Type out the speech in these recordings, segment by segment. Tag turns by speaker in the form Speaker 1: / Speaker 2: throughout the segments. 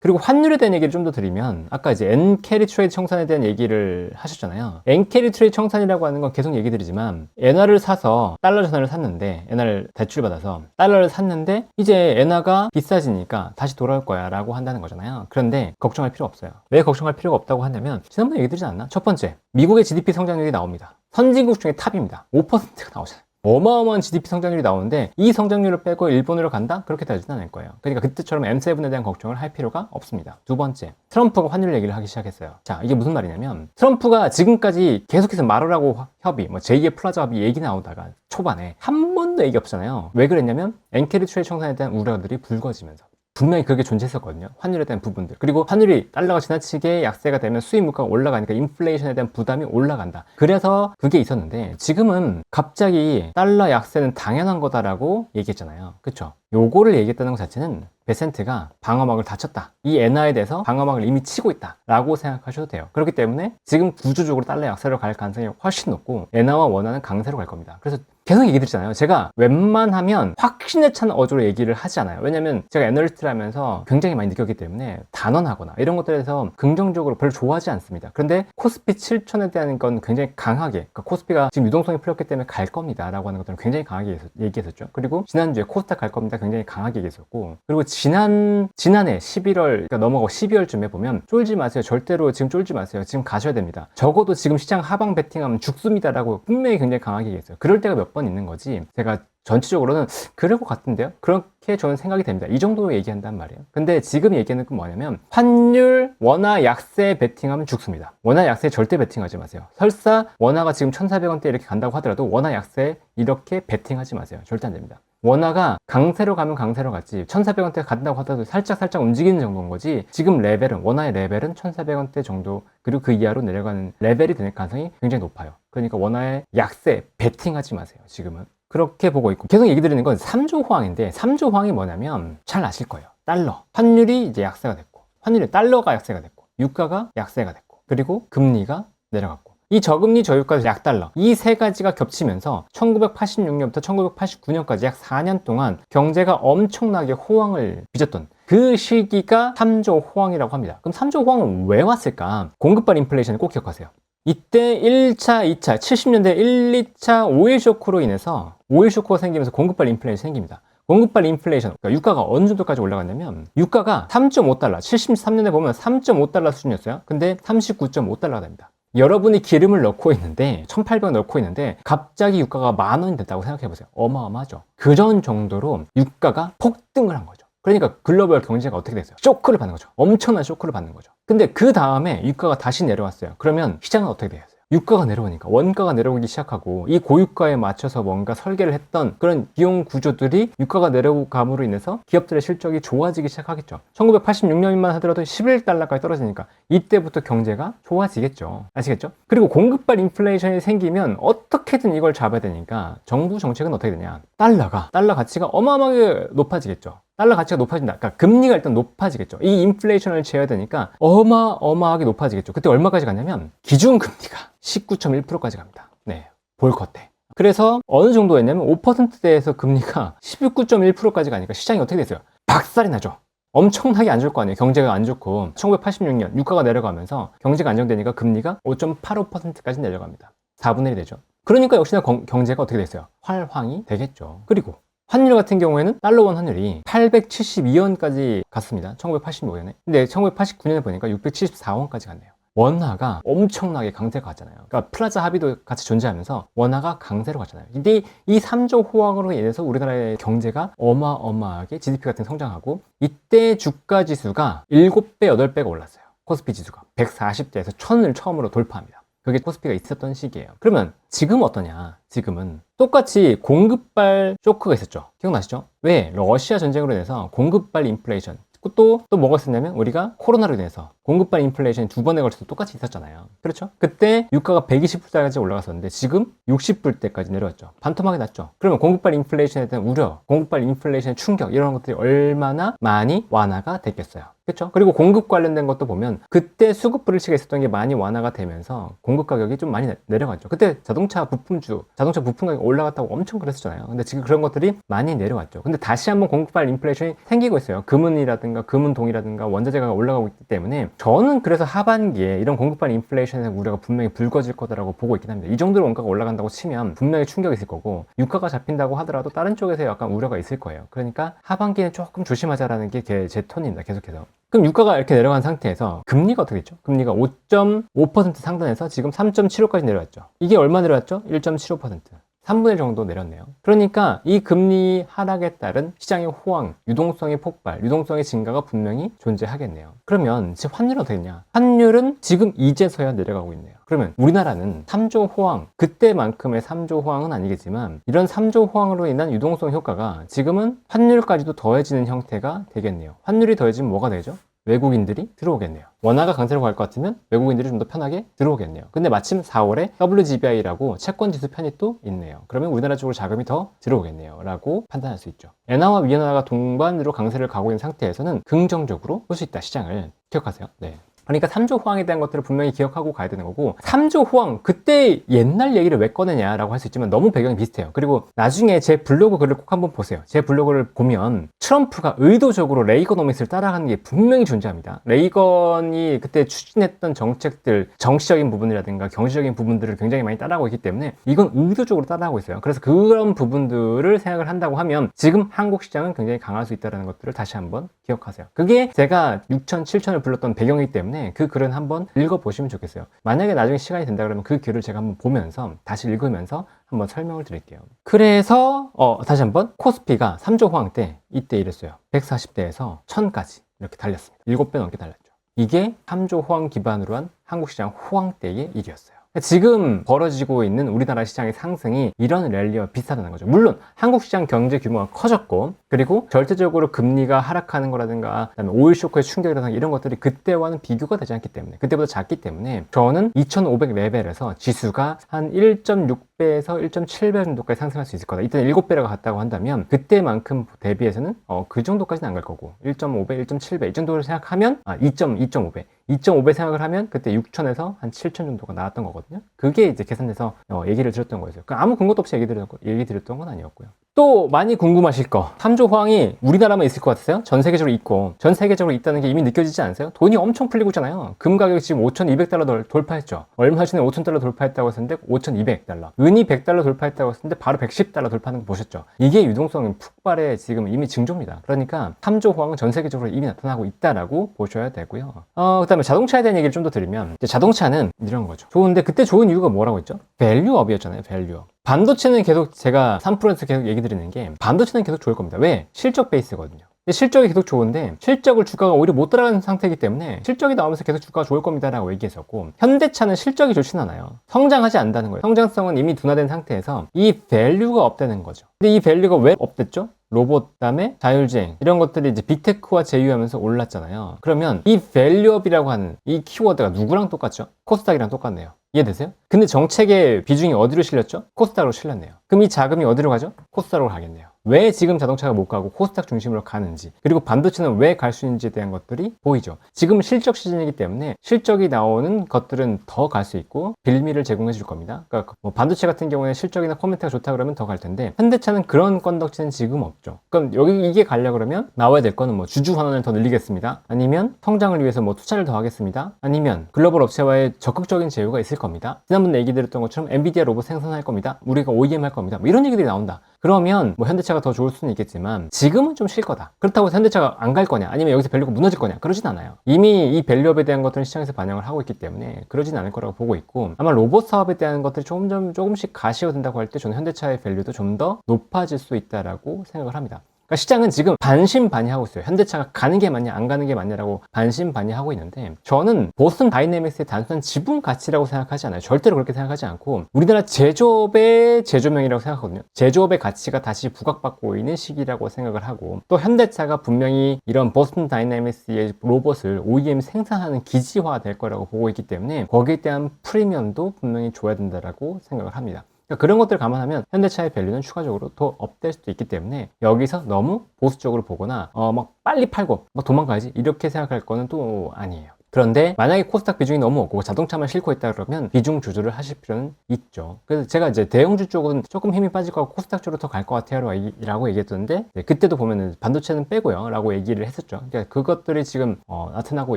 Speaker 1: 그리고 환율에 대한 얘기를 좀 더 드리면 아까 이제 엔캐리 트레이드 청산에 대한 얘기를 하셨잖아요. 엔캐리 트레이드 청산이라고 하는 건 계속 얘기 드리지만 엔화를 사서 달러 자산을 샀는데 엔화를 대출받아서 달러를 샀는데 이제 엔화가 비싸지니까 다시 돌아올 거야 라고 한다는 거잖아요. 그런데 걱정할 필요 없어요. 왜 걱정할 필요가 없다고 하냐면 지난번에 얘기 드리지 않았나? 첫 번째, 미국의 GDP 성장률이 나옵니다. 선진국 중에 탑입니다. 5%가 나오잖아요. 어마어마한 GDP 성장률이 나오는데 이 성장률을 빼고 일본으로 간다? 그렇게 따지진 않을 거예요. 그러니까 그때처럼 M7에 대한 걱정을 할 필요가 없습니다. 두 번째, 트럼프가 환율 얘기를 하기 시작했어요. 자, 이게 무슨 말이냐면 트럼프가 지금까지 계속해서 말하라고 협의, 뭐 제2의 플라자 협의 얘기 나오다가 초반에 한 번도 얘기 없잖아요. 왜 그랬냐면 엔캐리 트레이드 청산에 대한 우려들이 불거지면서 분명히 그게 존재했었거든요. 환율에 대한 부분들. 그리고 환율이 달러가 지나치게 약세가 되면 수입 물가가 올라가니까 인플레이션에 대한 부담이 올라간다. 그래서 그게 있었는데 지금은 갑자기 달러 약세는 당연한 거다라고 얘기했잖아요. 그쵸? 요거를 얘기했다는 것 자체는 베센트가 방어막을 다쳤다. 이 엔화에 대해서 방어막을 이미 치고 있다 라고 생각하셔도 돼요. 그렇기 때문에 지금 구조적으로 달러 약세로 갈 가능성이 훨씬 높고 엔화와 원화는 강세로 갈 겁니다. 그래서 계속 얘기 드리잖아요. 제가 웬만하면 확신에 찬 어조로 얘기를 하지 않아요. 왜냐면 제가 애널리스트를 하면서 굉장히 많이 느꼈기 때문에 단언하거나 이런 것들에서 긍정적으로 별로 좋아하지 않습니다. 그런데 코스피 7천에 대한 건 굉장히 강하게, 그러니까 코스피가 지금 유동성이 풀렸기 때문에 갈 겁니다 라고 하는 것들은 굉장히 강하게 얘기했었죠. 그리고 지난주에 코스닥 갈 겁니다 굉장히 강하게 얘기했었고, 그리고 지난해 11월, 그러니까 넘어가고 12월쯤에 보면 쫄지 마세요. 절대로 지금 쫄지 마세요. 지금 가셔야 됩니다. 적어도 지금 시장 하방 베팅하면 죽습니다라고 분명히 굉장히 강하게 얘기했어요. 그럴 때가 몇 번 있는 거지 제가 전체적으로는 그럴 것 같은데요? 그렇게 저는 생각이 됩니다. 이 정도로 얘기한단 말이에요. 근데 지금 얘기하는 건 뭐냐면 환율, 원화 약세 베팅하면 죽습니다. 원화 약세 절대 베팅하지 마세요. 설사 원화가 지금 1,400원대 이렇게 간다고 하더라도 원화 약세 이렇게 베팅하지 마세요. 절대 안 됩니다. 원화가 강세로 가면 강세로 갔지 1,400원대 간다고 하더라도 살짝 움직이는 정도인 거지 지금 레벨은 원화의 레벨은 1,400원대 정도 그리고 그 이하로 내려가는 레벨이 될 가능성이 굉장히 높아요. 그러니까 원화의 약세 베팅하지 마세요. 지금은 그렇게 보고 있고, 계속 얘기 드리는 건 3조 호황인데 3조 호황이 뭐냐면 잘 아실 거예요. 달러 환율이 이제 약세가 됐고, 환율이 달러가 약세가 됐고, 유가가 약세가 됐고, 그리고 금리가 내려갔고, 이 저금리 저유가 약달러 이 세 가지가 겹치면서 1986년부터 1989년까지 약 4년 동안 경제가 엄청나게 호황을 빚었던 그 시기가 3조 호황이라고 합니다. 그럼 3조 호황은 왜 왔을까? 공급발 인플레이션을 꼭 기억하세요. 이때 1차, 2차, 70년대 1, 2차 오일 쇼크로 인해서 오일 쇼크가 생기면서 공급발 인플레이션이 생깁니다. 공급발 인플레이션, 그러니까 유가가 어느 정도까지 올라갔냐면 유가가 3.5달러, 73년에 보면 3.5달러 수준이었어요. 근데 39.5달러가 됩니다. 여러분이 기름을 넣고 있는데 1,800원 넣고 있는데 갑자기 유가가 10,000원이 됐다고 생각해보세요. 어마어마하죠. 그런 정도로 유가가 폭등을 한 거죠. 그러니까 글로벌 경제가 어떻게 됐어요? 쇼크를 받는 거죠. 엄청난 쇼크를 받는 거죠. 근데 그 다음에 유가가 다시 내려왔어요. 그러면 시장은 어떻게 되겠어요? 유가가 내려오니까 원가가 내려오기 시작하고 이 고유가에 맞춰서 뭔가 설계를 했던 그런 비용 구조들이 유가가 내려감으로 인해서 기업들의 실적이 좋아지기 시작하겠죠. 1986년만 하더라도 11달러까지 떨어지니까 이때부터 경제가 좋아지겠죠. 아시겠죠? 그리고 공급발 인플레이션이 생기면 어떻게든 이걸 잡아야 되니까 정부 정책은 어떻게 되냐? 달러 가치가 어마어마하게 높아지겠죠. 달러 가치가 높아진다. 그러니까 금리가 일단 높아지겠죠. 이 인플레이션을 제어해야 되니까 어마어마하게 높아지겠죠. 그때 얼마까지 가냐면 기준금리가 19.1%까지 갑니다. 네, 볼컷 때. 그래서 어느 정도였냐면 5%대에서 금리가 19.1%까지 가니까 시장이 어떻게 됐어요? 박살이 나죠. 엄청나게 안 좋을 거 아니에요. 경제가 안 좋고 1986년 유가가 내려가면서 경제가 안정되니까 금리가 5.85%까지 내려갑니다. 4분의 1이 되죠. 그러니까 역시나 경제가 어떻게 됐어요? 활황이 되겠죠. 그리고 환율 같은 경우에는 달러원 환율이 872원까지 갔습니다. 1985년에. 근데 1989년에 보니까 674원까지 갔네요. 원화가 엄청나게 강세가 갔잖아요. 그러니까 플라자 합의도 같이 존재하면서 원화가 강세로 갔잖아요. 근데 이 3조 호황으로 인해서 우리나라의 경제가 어마어마하게 GDP 같은 성장하고 이때 주가 지수가 7배, 8배가 올랐어요. 코스피 지수가 140대에서 1000을 처음으로 돌파합니다. 그게 코스피가 있었던 시기예요. 그러면 지금 어떠냐? 지금은 똑같이 공급발 쇼크가 있었죠. 기억나시죠? 왜? 러시아 전쟁으로 인해서 공급발 인플레이션 또 뭐가 있었냐면 우리가 코로나로 인해서 공급발 인플레이션이 2번에 걸쳐서 똑같이 있었잖아요. 그렇죠? 그때 유가가 120불대까지 올라갔었는데 지금 60불대까지 내려왔죠. 반토막이 났죠. 그러면 공급발 인플레이션에 대한 우려, 공급발 인플레이션의 충격 이런 것들이 얼마나 많이 완화가 됐겠어요. 그렇죠? 그리고 공급 관련된 것도 보면 그때 수급 불일치가 있었던 게 많이 완화가 되면서 공급 가격이 좀 많이 내려갔죠. 그때 자동차 부품 가격이 올라갔다고 엄청 그랬었잖아요. 근데 지금 그런 것들이 많이 내려왔죠. 근데 다시 한번 공급발 인플레이션이 생기고 있어요. 금은이라든가 금은동이라든가 원자재가 올라가고 있기 때문에 저는 그래서 하반기에 이런 공급발 인플레이션의 우려가 분명히 불거질 거다라고 보고 있긴 합니다. 이 정도로 원가가 올라간다고 치면 분명히 충격이 있을 거고 유가가 잡힌다고 하더라도 다른 쪽에서 약간 우려가 있을 거예요. 그러니까 하반기에 조금 조심하자라는 게 제 톤입니다. 계속해서. 그럼 유가가 이렇게 내려간 상태에서 금리가 어떻게 됐죠? 금리가 5.5% 상단에서 지금 3.75까지 내려왔죠. 이게 얼마 내려왔죠? 1.75%. 3분의 1 정도 내렸네요. 그러니까 이 금리 하락에 따른 시장의 호황, 유동성의 폭발, 유동성의 증가가 분명히 존재하겠네요. 그러면 지금 환율은 어떻게 됐냐? 환율은 지금 이제서야 내려가고 있네요. 그러면 우리나라는 3조 호황, 그때만큼의 3조 호황은 아니겠지만 이런 3조 호황으로 인한 유동성 효과가 지금은 환율까지도 더해지는 형태가 되겠네요. 환율이 더해지면 뭐가 되죠? 외국인들이 들어오겠네요. 원화가 강세로 갈 것 같으면 외국인들이 좀 더 편하게 들어오겠네요. 근데 마침 4월에 WGBI라고 채권지수 편이 또 있네요. 그러면 우리나라 쪽으로 자금이 더 들어오겠네요. 라고 판단할 수 있죠. 엔화와 위엔화가 동반으로 강세를 가고 있는 상태에서는 긍정적으로 볼 수 있다. 시장을 기억하세요. 네. 그러니까 3조 호황에 대한 것들을 분명히 기억하고 가야 되는 거고 3조 호황 그때 옛날 얘기를 왜 꺼내냐라고 할 수 있지만 너무 배경이 비슷해요. 그리고 나중에 제 블로그 글을 꼭 한번 보세요. 제 블로그를 보면 트럼프가 의도적으로 레이거노믹스를 따라가는 게 분명히 존재합니다. 레이건이 그때 추진했던 정책들 정치적인 부분이라든가 경제적인 부분들을 굉장히 많이 따라하고 있기 때문에 이건 의도적으로 따라하고 있어요. 그래서 그런 부분들을 생각을 한다고 하면 지금 한국 시장은 굉장히 강할 수 있다는 것들을 다시 한번 기억하세요. 그게 제가 6천, 7천을 불렀던 배경이기 때문에 그 글은 한번 읽어보시면 좋겠어요. 만약에 나중에 시간이 된다 그러면 그 글을 제가 한번 보면서 다시 읽으면서 한번 설명을 드릴게요. 그래서 다시 한번 코스피가 3조 호황 때 이때 이랬어요. 140대에서 1000까지 이렇게 달렸습니다. 7배 넘게 달렸죠. 이게 3조 호황 기반으로 한 한국시장 호황 때의 일이었어요. 지금 벌어지고 있는 우리나라 시장의 상승이 이런 랠리와 비슷하다는 거죠. 물론 한국 시장 경제 규모가 커졌고 그리고 절대적으로 금리가 하락하는 거라든가 그다음에 오일 쇼크의 충격이라든가 이런 것들이 그때와는 비교가 되지 않기 때문에 그때보다 작기 때문에 저는 2500 레벨에서 지수가 한 1.6배에서 1.7배 정도까지 상승할 수 있을 거다. 이때는 7배라고 갔다고 한다면 그때만큼 대비해서는 그 정도까지는 안 갈 거고 1.5배, 1.7배 이 정도를 생각하면 2.5배 2.5배 생각을 하면 그때 6천에서 한 7천 정도가 나왔던 거거든요. 그게 이제 계산돼서 얘기를 드렸던 거였어요. 그러니까 아무 근거도 없이 얘기 드렸던 건 아니었고요. 또 많이 궁금하실 거 3조 호황이 우리나라만 있을 것 같으세요? 전 세계적으로 있고 전 세계적으로 있다는 게 이미 느껴지지 않으세요? 돈이 엄청 풀리고 있잖아요. 금 가격이 지금 5,200달러 돌파했죠. 얼마 전에 5,000달러 돌파했다고 했었는데 5,200달러 은이 100달러 돌파했다고 했었는데 바로 110달러 돌파하는 거 보셨죠? 이게 유동성 폭발의 지금 이미 징조입니다. 그러니까 3조 호황은 전 세계적으로 이미 나타나고 있다라고 보셔야 되고요. 그다음에 자동차에 대한 얘기를 좀 더 드리면 자동차는 이런 거죠. 좋은데 그때 좋은 이유가 뭐라고 했죠? 밸류업이었잖아요. 밸류업. 반도체는 계속 제가 3%에서 계속 얘기 드리는 게 반도체는 계속 좋을 겁니다. 왜? 실적 베이스거든요. 근데 실적이 계속 좋은데 실적을 주가가 오히려 못 따라가는 상태이기 때문에 실적이 나오면서 계속 주가가 좋을 겁니다 라고 얘기했었고 현대차는 실적이 좋진 않아요. 성장하지 않는다는 거예요. 성장성은 이미 둔화된 상태에서 이 밸류가 없다는 거죠. 근데 이 밸류가 왜 없댔죠? 로봇, 그다음에 자율주행 이런 것들이 이제 빅테크와 제휴하면서 올랐잖아요. 그러면 이 밸류업이라고 하는 이 키워드가 누구랑 똑같죠? 코스닥이랑 똑같네요. 이해되세요? 근데 정책의 비중이 어디로 실렸죠? 코스닥으로 실렸네요. 그럼 이 자금이 어디로 가죠? 코스닥으로 가겠네요. 왜 지금 자동차가 못 가고 코스닥 중심으로 가는지 그리고 반도체는 왜 갈 수 있는지에 대한 것들이 보이죠. 지금은 실적 시즌이기 때문에 실적이 나오는 것들은 더 갈 수 있고 빌미를 제공해 줄 겁니다. 그러니까 뭐 반도체 같은 경우에 실적이나 코멘트가 좋다 그러면 더 갈 텐데 현대차는 그런 건덕지는 지금 없죠. 그럼 여기 이게 가려 그러면 나와야 될 거는 뭐 주주 환원을 더 늘리겠습니다. 아니면 성장을 위해서 뭐 투자를 더 하겠습니다. 아니면 글로벌 업체와의 적극적인 제휴가 있을 겁니다. 지난번에 얘기 드렸던 것처럼 엔비디아 로봇 생산할 겁니다. 우리가 OEM 할 겁니다. 뭐 이런 얘기들이 나온다. 그러면 뭐 현대차가 더 좋을 수는 있겠지만 지금은 좀 쉴 거다. 그렇다고 해서 현대차가 안 갈 거냐 아니면 여기서 밸류가 무너질 거냐 그러진 않아요. 이미 이 밸류업에 대한 것들은 시장에서 반영을 하고 있기 때문에 그러진 않을 거라고 보고 있고 아마 로봇 사업에 대한 것들이 조금씩 가시화된다고 할 때 저는 현대차의 밸류도 좀 더 높아질 수 있다라고 생각을 합니다. 그러니까 시장은 지금 반신반의하고 있어요. 현대차가 가는 게 맞냐 안 가는 게 맞냐라고 반신반의하고 있는데 저는 보스턴 다이내믹스의 단순한 지분 가치라고 생각하지 않아요. 절대로 그렇게 생각하지 않고 우리나라 제조업의 제조명이라고 생각하거든요. 제조업의 가치가 다시 부각받고 있는 시기라고 생각을 하고 또 현대차가 분명히 이런 보스턴 다이내믹스의 로봇을 OEM 생산하는 기지화 될 거라고 보고 있기 때문에 거기에 대한 프리미엄도 분명히 줘야 된다라고 생각을 합니다. 그러니까 그런 것들을 감안하면 현대차의 밸류는 추가적으로 더 업될 수도 있기 때문에 여기서 너무 보수적으로 보거나 막 빨리 팔고 막 도망가야지 이렇게 생각할 거는 또 아니에요. 그런데 만약에 코스닥 비중이 너무 없고 자동차만 싣고 있다 그러면 비중 조절을 하실 필요는 있죠. 그래서 제가 이제 대형주 쪽은 조금 힘이 빠질 것 같고 코스닥 쪽으로 더 갈 것 같아요 라고 얘기했었는데 그때도 보면은 반도체는 빼고요 라고 얘기를 했었죠. 그러니까 그것들이 지금 나타나고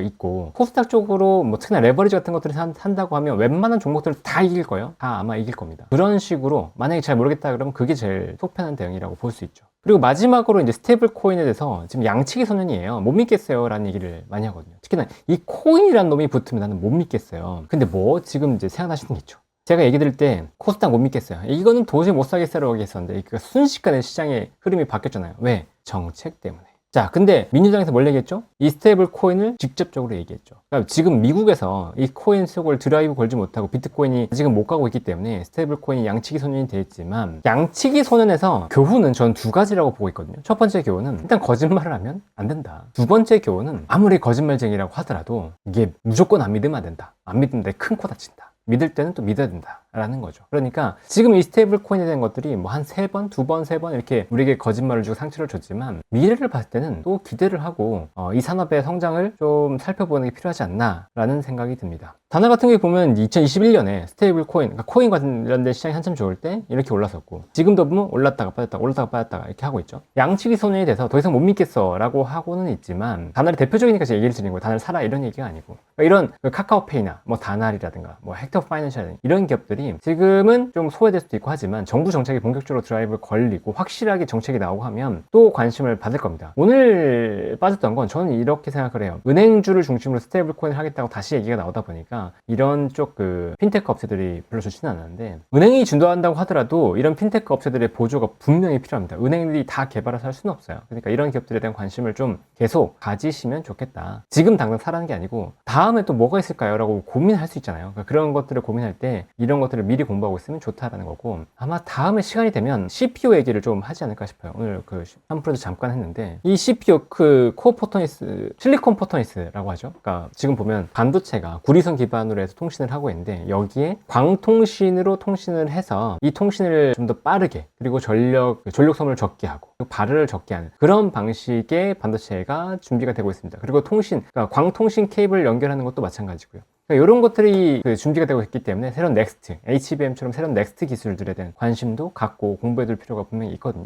Speaker 1: 있고 코스닥 쪽으로 뭐 특히나 레버리지 같은 것들을 산다고 하면 웬만한 종목들을 다 이길 거예요. 다 아마 이길 겁니다. 그런 식으로 만약에 잘 모르겠다 그러면 그게 제일 속편한 대응이라고 볼 수 있죠. 그리고 마지막으로 이제 스테이블 코인에 대해서 지금 양치기 소년이에요. 못 믿겠어요 라는 얘기를 많이 하거든요. 특히나 이 코인이라는 놈이 붙으면 나는 못 믿겠어요. 근데 뭐 지금 이제 생각나시는 게 있죠. 제가 얘기 드릴 때 코스닥 못 믿겠어요. 이거는 도저히 못 사겠어라고 얘기했었는데 그 순식간에 시장의 흐름이 바뀌었잖아요. 왜? 정책 때문에. 자, 근데 민주당에서 뭘 얘기했죠? 이 스테이블 코인을 직접적으로 얘기했죠. 그러니까 지금 미국에서 이 코인 속을 드라이브 걸지 못하고 비트코인이 지금 못 가고 있기 때문에 스테이블 코인이 양치기 소년이 되었지만 양치기 소년에서 교훈은 전 두 가지라고 보고 있거든요. 첫 번째 교훈은 일단 거짓말을 하면 안 된다. 두 번째 교훈은 아무리 거짓말쟁이라고 하더라도 이게 무조건 안 믿으면 안 된다. 안 믿으면 내 큰 코 다친다. 믿을 때는 또 믿어야 된다라는 거죠. 그러니까 지금 이 스테이블 코인에 대한 것들이 뭐 한 3번, 2번, 3번 이렇게 우리에게 거짓말을 주고 상처를 줬지만 미래를 봤을 때는 또 기대를 하고 이 산업의 성장을 좀 살펴보는 게 필요하지 않나라는 생각이 듭니다. 다나 같은 게 보면 2021년에 스테이블 코인, 그러니까 코인 관련된 시장이 한참 좋을 때 이렇게 올랐었고 지금도 보면 올랐다가 빠졌다가 이렇게 하고 있죠. 양치기 소년이 돼서 더 이상 못 믿겠어 라고 하고는 있지만 다나리 대표적이니까 제가 얘기를 드리는 거예요. 다나리 사라 이런 얘기가 아니고 그러니까 이런 카카오페이나 뭐 다나리라든가 뭐 헥터 파이낸셜 이런 기업들이 지금은 좀 소외될 수도 있고 하지만 정부 정책이 본격적으로 드라이브를 걸리고 확실하게 정책이 나오고 하면 또 관심을 받을 겁니다. 오늘 빠졌던 건 저는 이렇게 생각을 해요. 은행주를 중심으로 스테이블 코인을 하겠다고 다시 얘기가 나오다 보니까 이런 쪽 그 핀테크 업체들이 별로 좋지는 않았는데 은행이 주도한다고 하더라도 이런 핀테크 업체들의 보조가 분명히 필요합니다. 은행들이 다 개발해서 할 수는 없어요. 그러니까 이런 기업들에 대한 관심을 좀 계속 가지시면 좋겠다. 지금 당장 사라는 게 아니고 다음에 또 뭐가 있을까요? 라고 고민할 수 있잖아요. 그러니까 그런 것들을 고민할 때 이런 것들을 미리 공부하고 있으면 좋다라는 거고 아마 다음에 시간이 되면 CPU 얘기를 좀 하지 않을까 싶어요. 오늘 그 3프로도 잠깐 했는데 이 CPU 그 코어 포토니스 실리콘 포토니스라고 하죠. 그러니까 지금 보면 반도체가 구리선 기반으로 해서 통신을 하고 있는데 여기에 광통신으로 통신을 해서 이 통신을 좀 더 빠르게 그리고 전력 소모를 적게 하고 그리고 발열을 적게 하는 그런 방식의 반도체가 준비가 되고 있습니다. 그리고 그러니까 광통신 케이블 연결하는 것도 마찬가지고요. 그러니까 이런 것들이 준비가 되고 있기 때문에 새로운 넥스트, HBM처럼 새로운 넥스트 기술들에 대한 관심도 갖고 공부해둘 필요가 분명히 있거든요.